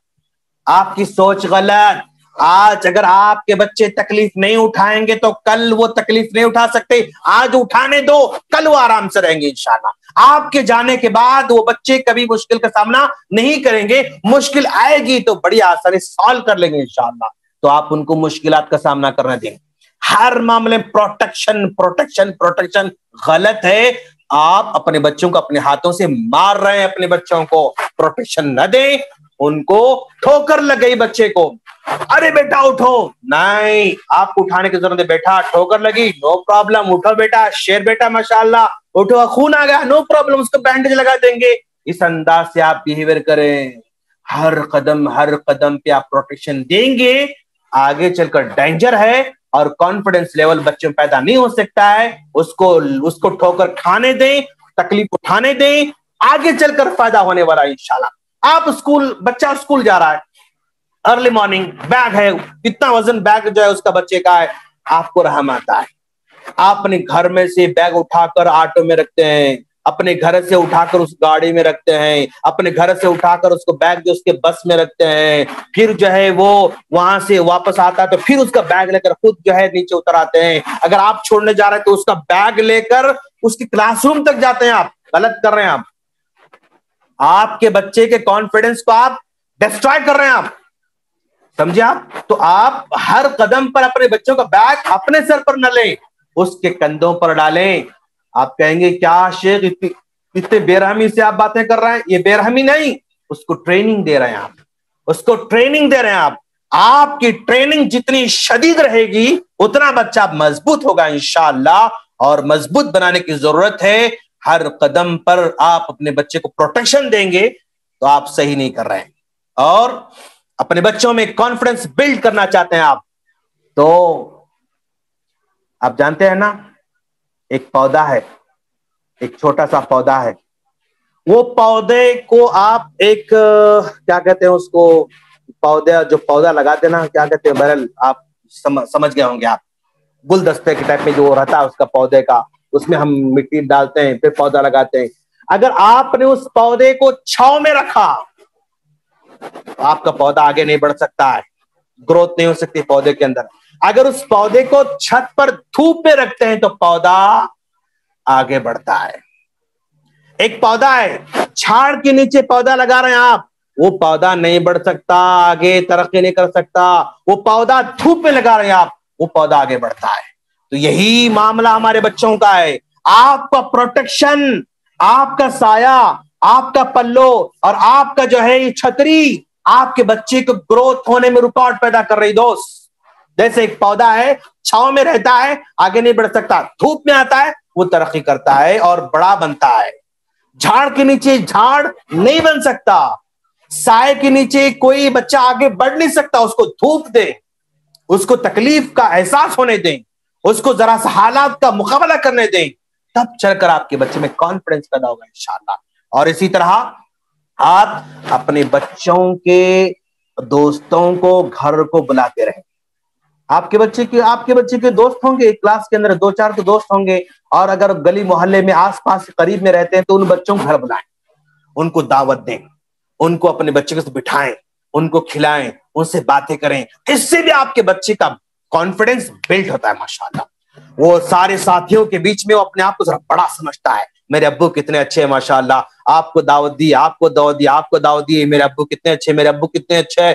آپ کی سوچ غلط. آج اگر آپ کے بچے تکلیف نہیں اٹھائیں گے تو کل وہ تکلیف نہیں اٹھا سکتے. آج اٹھانے دو, کل وہ آرام سے رہیں گے انشاءاللہ. آپ کے جانے کے بعد وہ بچے کبھی مشکل کا سامنا نہیں کریں گے. مشکل آئے گی تو بڑی آسانی سالو کر لیں گے انشاءاللہ. تو آپ ان کو مشکلات کا سامنا کرنے دیں. ہر معاملے پروٹیکشن غلط ہے. آپ اپنے بچوں کو اپنے ہاتھوں سے مار رہے ہیں. اپنے بچوں کو پروٹیکشن نہ دیں, ان کو ٹھوکر لگ گئی بچے کو, ارے بیٹا اٹھو, نہیں آپ کو اٹھانے کی ضرورت ہے. بیٹا ٹھوکر لگی, نو پرابلم, اٹھو بیٹا, شیر بیٹا ماشاءاللہ, اٹھو, خون آ گیا, نو پرابلم, اس کو بینڈیج لگا دیں گے. اس انداز سے آپ بیہیویئر کریں. ہر قدم پہ آپ پروٹیکشن دیں گے, آگے چل کر ڈینجر ہے اور کانفیڈنس لیول بچوں پیدا نہیں ہو سکتا ہے. اس کو ٹھوکر کھانے دیں, تکلیف اٹھانے دیں, آگے چل کر فائدہ ہونے والا ہے انشاءاللہ. آپ بچہ اسکول جا رہا ہے, ارلی مارننگ, بیگ ہے, کتنا وزن بیگ جو ہے اس کا بچے کا ہے, آپ کو رحم آتا ہے. آپ اپنے گھر میں سے بیگ اٹھا کر آٹو میں رکھتے ہیں, اپنے گھر سے اٹھا کر اس گاڑی میں رکھتے ہیں, اپنے گھر سے اٹھا کر اس کو بیگ جو اس کے بس میں رکھتے ہیں, پھر جو ہے وہ وہاں سے واپس آتا ہے تو پھر اس کا بیگ لے کر خود جو ہے نیچے اتر آتے ہیں. اگر آپ چھوڑنے جا رہے ہیں تو اس کا بیگ لے کر اس کی کلاس روم تک جاتے ہیں. آپ غلط کر رہے ہیں. آپ کے بچے کے کانفیڈنس کو آپ ڈسٹرائے کر رہے ہیں. آپ سمجھے آپ, تو آپ ہر قدم پر اپنے بچوں کا بیگ اپنے سر پر نہ لیں, اس کے کندھوں پر ڈالیں. آپ کہیں گے کیا شیخ اتنے بے رحمی سے آپ باتیں کر رہے ہیں. یہ بے رحمی نہیں, اس کو ٹریننگ دے رہے ہیں. آپ کی ٹریننگ جتنی شدید رہے گی اتنا بچہ مضبوط ہوگا انشاءاللہ. اور مضبوط بنانے کی ضرورت ہے. ہر قدم پر آپ اپنے بچے کو پروٹیکشن دیں گے تو آپ صحیح نہیں کر رہے ہیں. اور اپنے بچوں میں کانفیڈنس بلڈ کرنا چاہتے ہیں آپ, تو آپ جانتے ہیں نا, ایک پودا ہے, ایک چھوٹا سا پودا ہے, وہ پودے کو آپ ایک کیا کہتے ہیں اس کو, پودا لگاتے ہیں نا, کیا کہتے ہیں, بہرحال آپ سمجھ گئے ہوں گے. آپ گلدستے کے ٹائپ میں جو رہتا ہے اس کا پودے کا, اس میں ہم مٹی ڈالتے ہیں پھر پودا لگاتے ہیں. اگر آپ نے اس پودے کو چھاؤں میں رکھا تو آپ کا پودا آگے نہیں بڑھ سکتا ہے, گروتھ نہیں ہو سکتی پودے کے اندر. اگر اس پودے کو چھت پر دھوپ میں رکھتے ہیں تو پودا آگے بڑھتا ہے. ایک پودا ہے, جھاڑ کے نیچے پودا لگا رہے ہیں آپ, وہ پودا نہیں بڑھ سکتا, آگے ترقی نہیں کر سکتا. وہ پودا دھوپ میں لگا رہے ہیں آپ, وہ پودا آگے بڑھتا ہے. تو یہی معاملہ ہمارے بچوں کا ہے. آپ کا پروٹیکشن, آپ کا سایہ, آپ کا پلو اور آپ کا جو ہے یہ چھتری آپ کے بچے کو گروتھ ہونے میں رکاوٹ پیدا کر رہی. دوست, جیسے ایک پودا ہے, چھاؤں میں رہتا ہے, آگے نہیں بڑھ سکتا, دھوپ میں آتا ہے, وہ ترقی کرتا ہے اور بڑا بنتا ہے. جھاڑ کے نیچے جھاڑ نہیں بن سکتا, سائے کے نیچے کوئی بچہ آگے بڑھ نہیں سکتا. اس کو دھوپ دیں, اس کو تکلیف کا احساس ہونے دیں, اس کو ذرا سا حالات کا مقابلہ کرنے دیں, تب چل کر آپ کے بچے میں کانفیڈنس پیدا ہوگا انشاءاللہ. اور اسی طرح آپ اپنے بچوں کے دوستوں کو گھر کو بلاتے رہیں. آپ کے بچے کے دوست ہوں گے, کلاس کے اندر 2-4 کے دوست ہوں گے, اور اگر گلی محلے میں آس پاس قریب میں رہتے ہیں تو ان بچوں کو گھر بلائیں, ان کو دعوت دیں, ان کو اپنے بچے کے ساتھ بٹھائیں, ان کو کھلائیں, ان سے باتیں کریں. اس سے بھی آپ کے بچے کا کانفیڈنس بلڈ ہوتا ہے ماشاءاللہ. وہ سارے ساتھیوں کے بیچ میں وہ اپنے آپ کو ذرا بڑا سمجھتا ہے. میرے ابو کتنے اچھے ہیں ماشاءاللہ, آپ کو دعوت دی, آپ کو دعوت دی, آپ کو دعوت دی, میرے ابو کتنے اچھے, میرے ابو کتنے اچھے ہیں.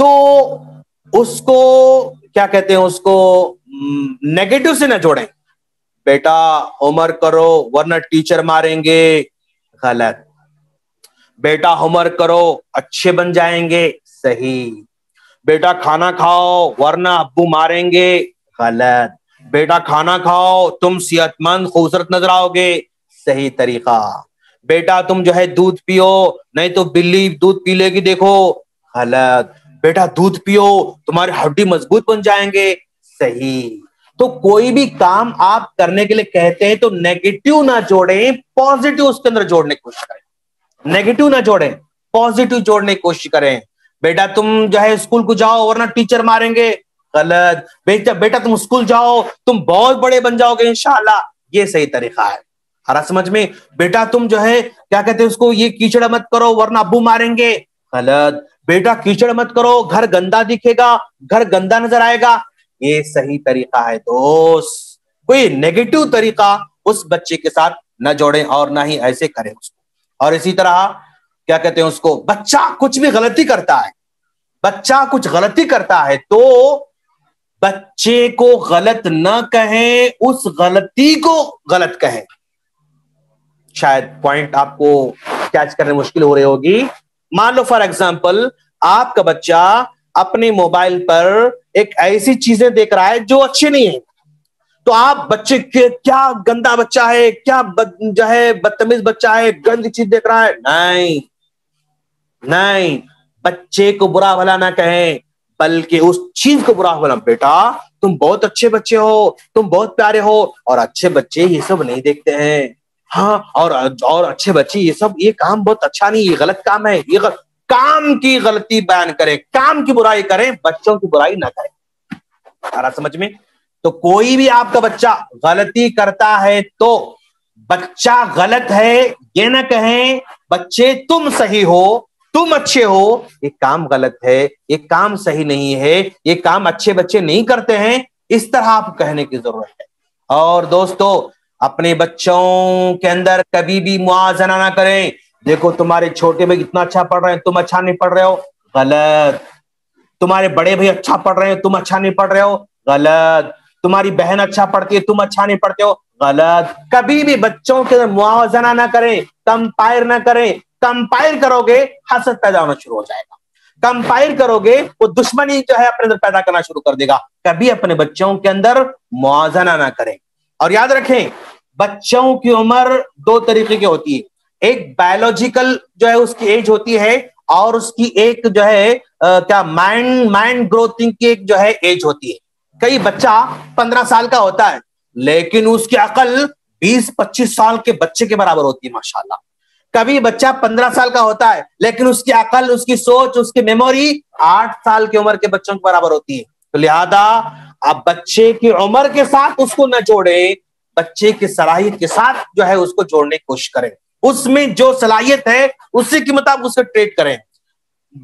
تو اس کو کیا کہتے ہیں, اس کو نیگیٹو سے نہ جوڑیں. بیٹا ہوم ورک کرو ورنہ ٹیچر ماریں گے, غلط. بیٹا ہوم ورک کرو اچھے بن جائیں گے, صحیح. بیٹا کھانا کھاؤ ورنہ ابو ماریں گے, غلط. بیٹا کھانا کھاؤ تم صحت مند خوبصورت نظر آؤ گے, صحیح طریقہ. بیٹا تم جو ہے دودھ پیو نہیں تو بلی دودھ پی لے گی دیکھو, غلط. بیٹا دودھ پیو تمہاری ہڈی مضبوط بن جائیں گے, صحیح. تو کوئی بھی کام آپ کرنے کے لیے کہتے ہیں تو نیگیٹو نہ جوڑیں, پازیٹو اس کے اندر جوڑنے کی کوشش کریں. نیگیٹو نہ جوڑیں, پازیٹو جوڑنے کی کوشش کریں. بیٹا تم جو ہے اسکول کو جاؤ ورنہ ٹیچر ماریں گے, غلط. بیٹا تم اسکول جاؤ تم بہت بڑے بن جاؤ گے انشاءاللہ, یہ صحیح طریقہ ہے. ہرا سمجھ میں. بیٹا تم جو ہے کیا کہتے ہیں اس کو, یہ کیچڑ مت کرو ورنہ ابو ماریں گے, غلط. بیٹا کیچڑ مت کرو گھر گندا دکھے گا, گھر گندا نظر آئے گا, یہ صحیح طریقہ ہے دوست. کوئی نیگیٹو طریقہ اس بچے کے ساتھ نہ جوڑیں اور نہ ہی ایسے کریں اس کو. اور اسی طرح کیا کہتے ہیں اس کو, بچہ کچھ بھی غلطی کرتا ہے, بچہ کچھ غلطی کرتا ہے تو بچے کو غلط نہ کہیں, اس غلطی کو غلط کہیں. شاید پوائنٹ آپ کو کیچ کرنے مشکل ہو رہی ہوگی. مان لو فار ایگزامپل آپ کا بچہ اپنے موبائل پر ایک ایسی چیزیں دیکھ رہا ہے جو اچھی نہیں ہے, تو آپ بچے کے کیا گندا بچہ ہے, کیا جو ہے بدتمیز بچہ ہے, گندی چیز دیکھ رہا ہے, نہیں نہیں, بچے کو برا بھلا نہ کہیں بلکہ اس چیز کو برا بھلا. بیٹا تم بہت اچھے بچے ہو, تم بہت پیارے ہو, اور اچھے بچے یہ سب نہیں دیکھتے ہیں. ہاں اور اچھے بچے یہ سب, یہ کام بہت اچھا نہیں, یہ غلط کام ہے, یہ کام کی غلطی بیان کریں, کام کی برائی کریں, بچوں کی برائی نہ کریں. سارا سمجھ میں. تو کوئی بھی آپ کا بچہ غلطی کرتا ہے تو بچہ غلط ہے یہ نہ کہیں, بچے تم صحیح ہو, تم اچھے ہو, یہ کام غلط ہے, یہ کام صحیح نہیں ہے, یہ کام اچھے بچے نہیں کرتے ہیں, اس طرح آپ کہنے کی ضرورت ہے. اور دوستو اپنے بچوں کے اندر کبھی بھی موازنہ نہ کریں. دیکھو تمہارے چھوٹے بھائی اتنا اچھا پڑھ رہے ہیں, تم اچھا نہیں پڑھ رہے ہو, غلط. تمہارے بڑے بھائی اچھا پڑھ رہے ہیں, تم اچھا نہیں پڑھ رہے ہو, غلط. تمہاری بہن اچھا پڑھتی ہے, تم اچھا نہیں پڑھتے ہو, غلط. کبھی بھی بچوں کے اندر موازنہ نہ کریں, کمپائر نہ کریں. کمپائر کرو گے حسد پیدا ہونا شروع ہو جائے گا, کمپائر کرو گے وہ دشمنی جو ہے اپنے اندر پیدا کرنا شروع کر دے گا. کبھی اپنے بچوں کے اندر موازنہ نہ کریں. اور یاد رکھیں بچوں کی عمر دو طریقے کی ہوتی ہے, ایک بایولوجیکل جو ہے اس کی ایج ہوتی ہے, اور اس کی ایک جو ہے کیا مائنڈ گروتھنگ کی ایک جو ہے ایج ہوتی ہے. کئی بچہ 15 سال کا ہوتا ہے لیکن اس کی عقل 20-25 سال کے بچے کے برابر ہوتی ہے ماشاءاللہ. کبھی بچہ 15 سال کا ہوتا ہے لیکن اس کی عقل, اس کی سوچ, اس کی میموری 8 سال کی عمر کے بچوں کے برابر ہوتی ہے. تو لہذا اب بچے کی عمر کے ساتھ اس کو نہ جوڑیں, بچے کی صلاحیت کے ساتھ جو ہے اس کو جوڑنے کی کوشش کریں. اس میں جو صلاحیت ہے اسی کے مطابق اس کو ٹریٹ کریں.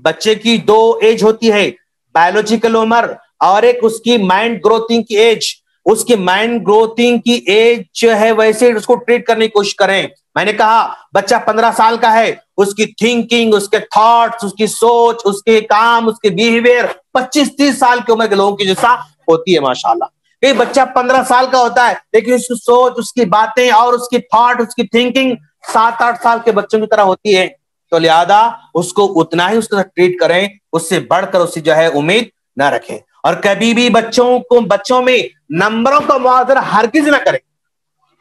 بچے کی دو ایج ہوتی ہے, بایولوجیکل عمر اور ایک اس کی مائنڈ گروتھنگ کی ایج. اس کی مائنڈ گروتھنگ کی ایج جو ہے ویسے اس کو ٹریٹ کرنے کی کوشش کریں. میں نے کہا بچہ 15 سال کا ہے, اس کی تھنکنگ, اس کے تھاٹس, اس کی سوچ, اس کے کام, اس کے بیہیویئر 25-30 سال کی عمر کے لوگوں کی جیسا ہوتی ہے ماشاءاللہ. کہ بچہ 15 سال کا ہوتا ہے لیکن اس کی سوچ, اس کی باتیں اور اس کی تھاٹ, اس کی تھنکنگ 7-8 سال کے بچوں کی طرح ہوتی ہے. تو لہذا اس کو اتنا ہی اس کے ساتھ ٹریٹ کریں, اس سے بڑھ کر اس سے جو ہے امید نہ رکھیں. اور کبھی بھی بچوں میں نمبروں کا موازنہ ہرگز نہ کریں,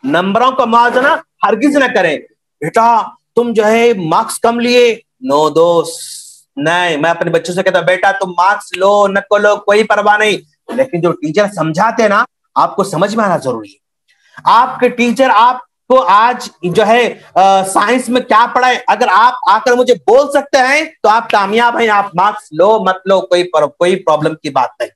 نمبروں کا موازنہ ہرگز نہ کریں. بیٹا تم جو ہے مارکس کم لیے, نو دوست نہیں, میں اپنے بچوں سے کہتا ہوں بیٹا تم مارکس لو نہ لو کوئی پرواہ نہیں, لیکن جو ٹیچر سمجھاتے ہیں نا آپ کو سمجھ میں آنا ضروری ہے. آپ کے ٹیچر آپ کو آج جو ہے سائنس میں کیا پڑھائے, اگر آپ آ کر مجھے بول سکتے ہیں تو آپ کامیاب ہیں. آپ مارکس لو مت لو کوئی پرابلم کی بات نہیں.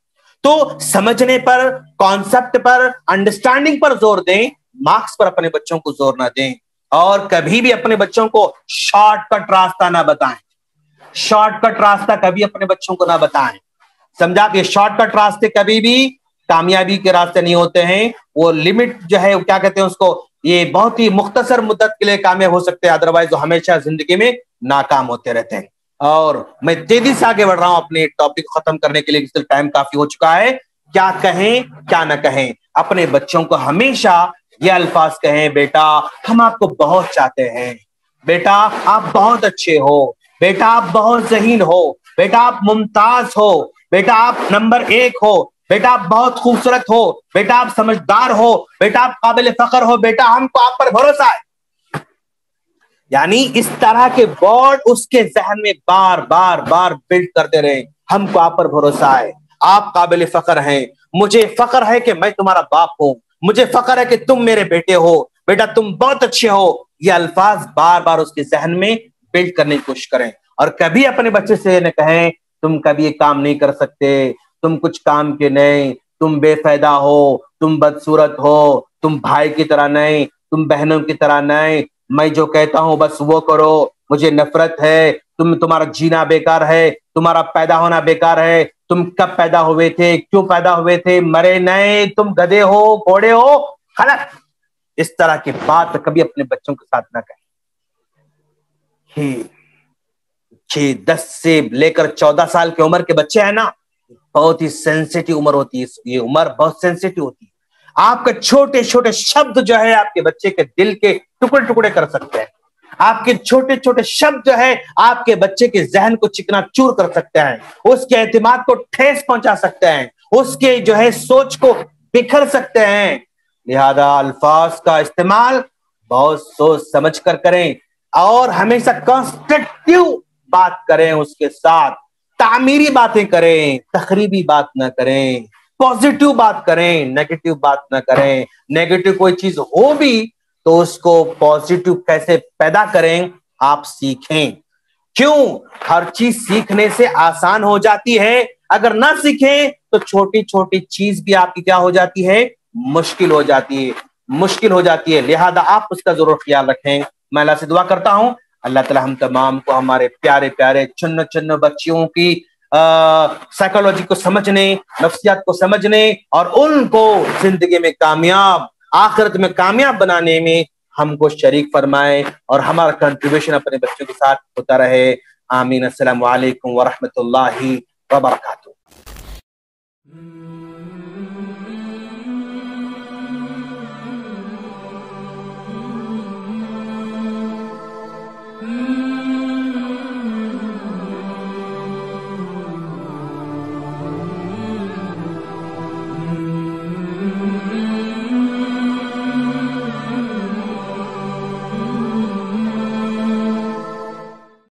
تو سمجھنے پر, کانسیپٹ پر, انڈرسٹینڈنگ پر زور دیں, مارکس پر اپنے بچوں کو زور نہ دیں. اور کبھی بھی اپنے بچوں کو شارٹ کٹ راستہ نہ بتائیں, شارٹ کٹ راستہ کبھی اپنے بچوں کو نہ بتائیں. سمجھا کہ شارٹ کٹ راستے کبھی بھی کامیابی کے راستے نہیں ہوتے ہیں. وہ لمٹ جو ہے کیا کہتے ہیں اس کو, یہ بہت ہی مختصر مدت کے لیے کامیاب ہو سکتے ہیں, ادروائز وہ ہمیشہ زندگی میں ناکام ہوتے رہتے ہیں. اور میں تیزی سے آگے بڑھ رہا ہوں اپنے ٹاپک کو ختم کرنے کے لیے، ٹائم کافی ہو چکا ہے. کیا کہیں کیا نہ کہیں، اپنے بچوں کو ہمیشہ یہ الفاظ کہیں، بیٹا ہم آپ کو بہت چاہتے ہیں، بیٹا آپ بہت اچھے ہو، بیٹا آپ بہت ذہین ہو، بیٹا آپ ممتاز ہو، بیٹا آپ نمبر 1 ہو، بیٹا آپ بہت خوبصورت ہو، بیٹا آپ سمجھدار ہو، بیٹا آپ قابل فخر ہو، بیٹا ہم کو آپ پر بھروسہ ہے. یعنی اس طرح کے ورڈ اس کے ذہن میں بار بار بار بلڈ کرتے رہے، ہم کو آپ پر بھروسہ ہے، آپ قابل فخر ہیں، مجھے فخر ہے کہ میں تمہارا باپ ہوں، مجھے فخر ہے کہ تم میرے بیٹے ہو، بیٹا تم بہت اچھے ہو. یہ الفاظ بار بار اس کے ذہن میں بلڈ کرنے کی کوشش کریں. اور کبھی اپنے بچے سے نہ کہیں تم کبھی یہ کام نہیں کر سکتے، تم کچھ کام کے نہیں، تم بے فائدہ ہو، تم بدصورت ہو، تم بھائی کی طرح نہیں، تم بہنوں کی طرح نہیں، میں جو کہتا ہوں بس وہ کرو، مجھے نفرت ہے، تمہارا جینا بیکار ہے، تمہارا پیدا ہونا بیکار ہے، تم کب پیدا ہوئے تھے، کیوں پیدا ہوئے تھے، مرے نہیں، تم گدھے ہو، گھوڑے ہو، خلق. اس طرح کی بات کبھی اپنے بچوں کے ساتھ نہ کہیں. 10 سے لے کر 14 سال کی عمر کے بچے ہیں نا، بہت ہی سینسیٹیو عمر ہوتی ہے، یہ عمر بہت سینسیٹیو ہوتی ہے. آپ کے چھوٹے چھوٹے شبد جو ہے آپ کے بچے کے دل کے ٹکڑے ٹکڑے کر سکتے ہیں. آپ کے چھوٹے چھوٹے شبد جو ہے آپ کے بچے کے ذہن کو چکنا چور کر سکتے ہیں، اس کے اعتماد کو ٹھیس پہنچا سکتے ہیں، اس کے جو ہے سوچ کو بکھر سکتے ہیں. لہذا الفاظ کا استعمال بہت سوچ سمجھ کر کریں، اور ہمیشہ کنسٹرکٹیو بات کریں، اس کے ساتھ تعمیری باتیں کریں، تخریبی بات نہ کریں، پازیٹیو بات کریں، نیگیٹو بات نہ کریں. نیگیٹو کوئی چیز ہو بھی تو اس کو پازیٹیو کیسے پیدا کریں آپ سیکھیں. کیوں؟ ہر چیز سیکھنے سے آسان ہو جاتی ہے، اگر نہ سیکھیں تو چھوٹی چھوٹی چیز بھی آپ کی کیا ہو جاتی ہے، مشکل ہو جاتی ہے، مشکل ہو جاتی ہے. لہذا آپ اس کا ضرور خیال رکھیں. میں اللہ سے دعا کرتا ہوں اللہ تعالی ہم تمام کو ہمارے پیارے پیارے چن بچیوں کی سائیکالوجی کو سمجھنے، نفسیات کو سمجھنے، اور ان کو زندگی میں کامیاب، آخرت میں کامیاب بنانے میں ہم کو شریک فرمائے، اور ہمارا کنٹریبیوشن اپنے بچوں کے ساتھ ہوتا رہے. آمین. السلام علیکم ورحمۃ اللہ وبرکاتہ.